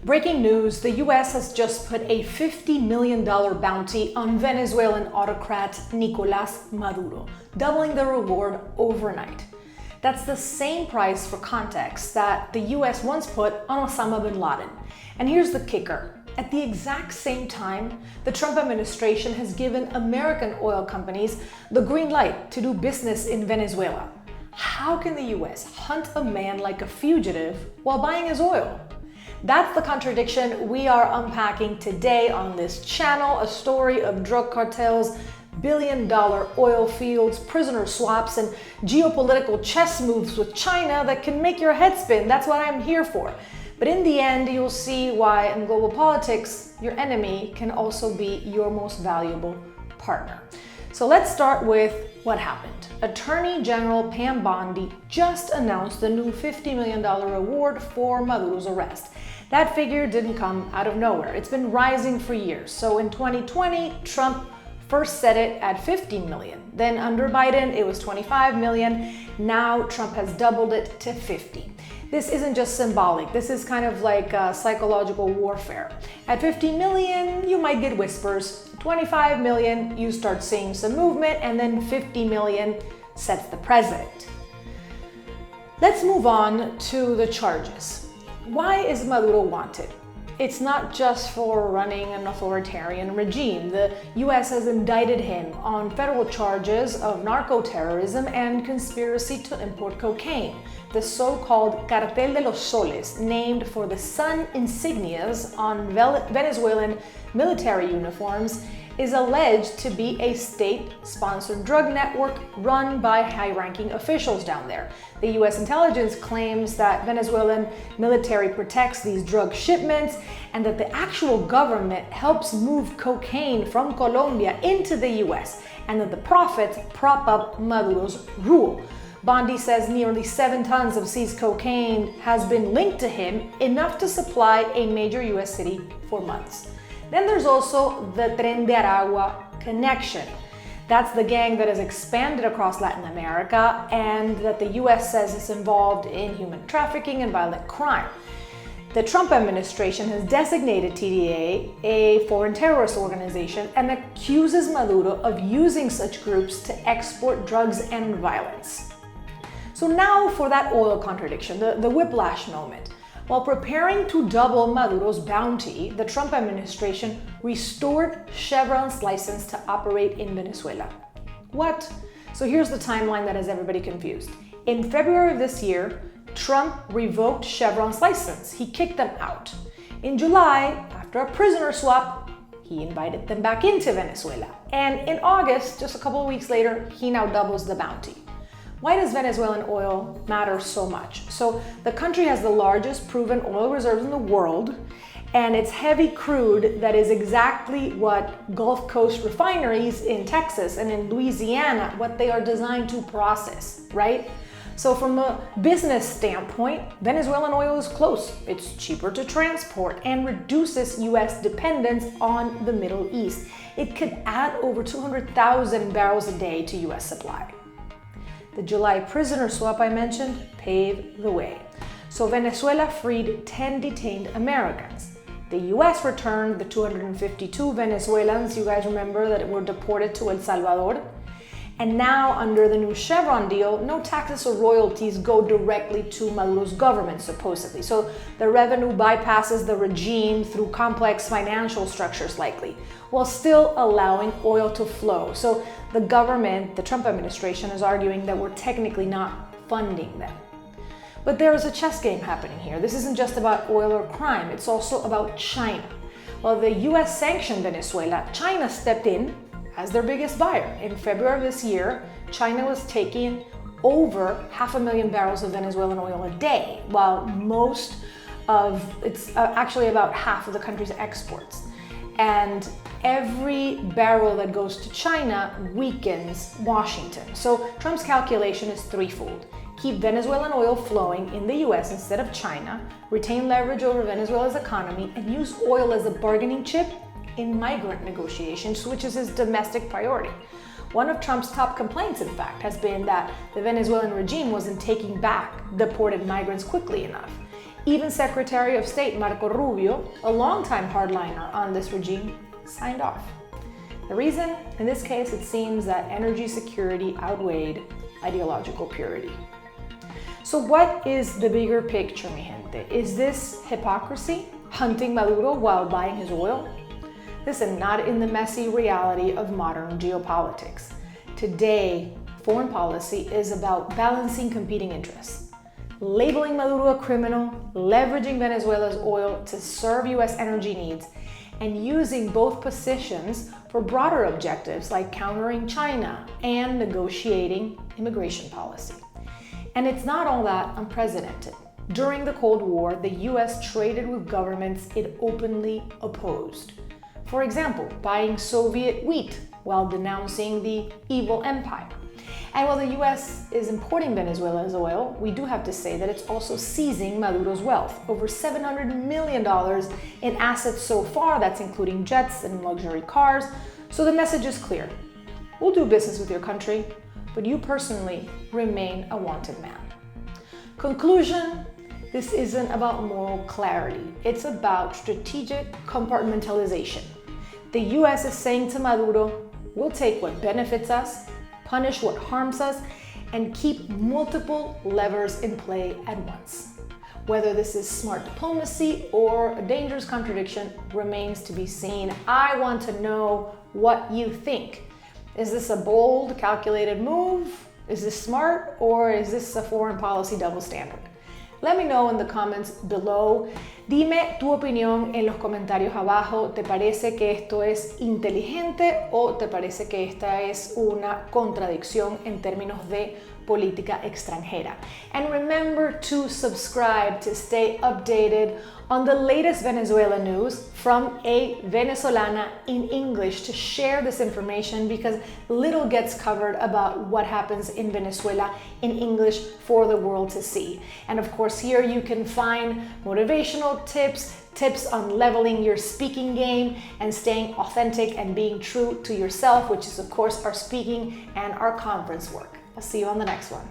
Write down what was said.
Breaking news, the US has just put a $50 million bounty on Venezuelan autocrat Nicolás Maduro, doubling the reward overnight. That's the same price, for context, that the US once put on Osama bin Laden. And here's the kicker. At the exact same time, the Trump administration has given American oil companies the green light to do business in Venezuela. How can the US hunt a man like a fugitive while buying his oil? That's the contradiction we are unpacking today on this channel, a story of drug cartels, billion-dollar oil fields, prisoner swaps, and geopolitical chess moves with China that can make your head spin. That's what I'm here for. But in the end, you'll see why in global politics, your enemy can also be your most valuable partner. So let's start with what happened. Attorney General Pam Bondi just announced the new $50 million reward for Maduro's arrest. That figure didn't come out of nowhere. It's been rising for years. So in 2020, Trump first set it at $50 million. Then under Biden, it was $25 million. Now Trump has doubled it to $50. This isn't just symbolic. This is kind of like psychological warfare. At $50 million, you might get whispers. $25 million, you start seeing some movement, and then $50 million sets the precedent. Let's move on to the charges. Why is Maduro wanted? It's not just for running an authoritarian regime. The US has indicted him on federal charges of narco-terrorism and conspiracy to import cocaine. The so-called Cartel de los Soles, named for the sun insignias on Venezuelan military uniforms, is alleged to be a state-sponsored drug network run by high-ranking officials down there. The US intelligence claims that Venezuelan military protects these drug shipments and that the actual government helps move cocaine from Colombia into the US, and that the profits prop up Maduro's rule. Bondi says nearly 7 tons of seized cocaine has been linked to him, enough to supply a major US city for months. Then there's also the Tren de Aragua connection. That's the gang that has expanded across Latin America and that the US says is involved in human trafficking and violent crime. The Trump administration has designated TDA a foreign terrorist organization and accuses Maduro of using such groups to export drugs and violence. So now for that oil contradiction, the whiplash moment. While preparing to double Maduro's bounty, the Trump administration restored Chevron's license to operate in Venezuela. What? So here's the timeline that has everybody confused. In February of this year, Trump revoked Chevron's license. He kicked them out. In July, after a prisoner swap, he invited them back into Venezuela. And in August, just a couple of weeks later, he now doubles the bounty. Why does Venezuelan oil matter so much? So the country has the largest proven oil reserves in the world, and it's heavy crude that is exactly what Gulf Coast refineries in Texas and in Louisiana, what they are designed to process, right? So from a business standpoint, Venezuelan oil is close. It's cheaper to transport and reduces US dependence on the Middle East. It could add over 200,000 barrels a day to US supply. The July prisoner swap I mentioned paved the way. So Venezuela freed 10 detained Americans. The US returned the 252 Venezuelans, you guys remember, that were deported to El Salvador. And now, under the new Chevron deal, no taxes or royalties go directly to Maduro's government, supposedly. So the revenue bypasses the regime through complex financial structures, likely, while still allowing oil to flow. So the government, the Trump administration, is arguing that we're technically not funding them. But there is a chess game happening here. This isn't just about oil or crime, it's also about China. While the US sanctioned Venezuela, China stepped in as their biggest buyer. In February of this year, China was taking over 500,000 barrels of Venezuelan oil a day, while it's actually about half of the country's exports. And every barrel that goes to China weakens Washington. So Trump's calculation is threefold. Keep Venezuelan oil flowing in the US instead of China, retain leverage over Venezuela's economy, and use oil as a bargaining chip in migrant negotiations, which is his domestic priority. One of Trump's top complaints, in fact, has been that the Venezuelan regime wasn't taking back deported migrants quickly enough. Even Secretary of State Marco Rubio, a longtime hardliner on this regime, signed off. The reason? In this case, it seems that energy security outweighed ideological purity. So what is the bigger picture, mi gente? Is this hypocrisy, hunting Maduro while buying his oil? Listen, not in the messy reality of modern geopolitics. Today, foreign policy is about balancing competing interests. Labeling Maduro a criminal, leveraging Venezuela's oil to serve US energy needs, and using both positions for broader objectives like countering China and negotiating immigration policy. And it's not all that unprecedented. During the Cold War, the US traded with governments it openly opposed. For example, buying Soviet wheat while denouncing the evil empire. And while the US is importing Venezuela's oil, we do have to say that it's also seizing Maduro's wealth. Over $700 million in assets so far, that's including jets and luxury cars. So the message is clear. We'll do business with your country, but you personally remain a wanted man. Conclusion, this isn't about moral clarity. It's about strategic compartmentalization. The US is saying to Maduro, we'll take what benefits us, punish what harms us, and keep multiple levers in play at once. Whether this is smart diplomacy or a dangerous contradiction remains to be seen. I want to know what you think. Is this a bold, calculated move? Is this smart, or is this a foreign policy double standard? Let me know in the comments below. Dime tu opinión en los comentarios abajo. ¿Te parece que esto es inteligente o te parece que esta es una contradicción en términos de política extranjera? And remember to subscribe to stay updated on the latest Venezuela news from a Venezolana in English, to share this information because little gets covered about what happens in Venezuela in English for the world to see. And of course, here you can find motivational tips on leveling your speaking game and staying authentic and being true to yourself, which is of course our speaking and our conference work. I'll see you on the next one.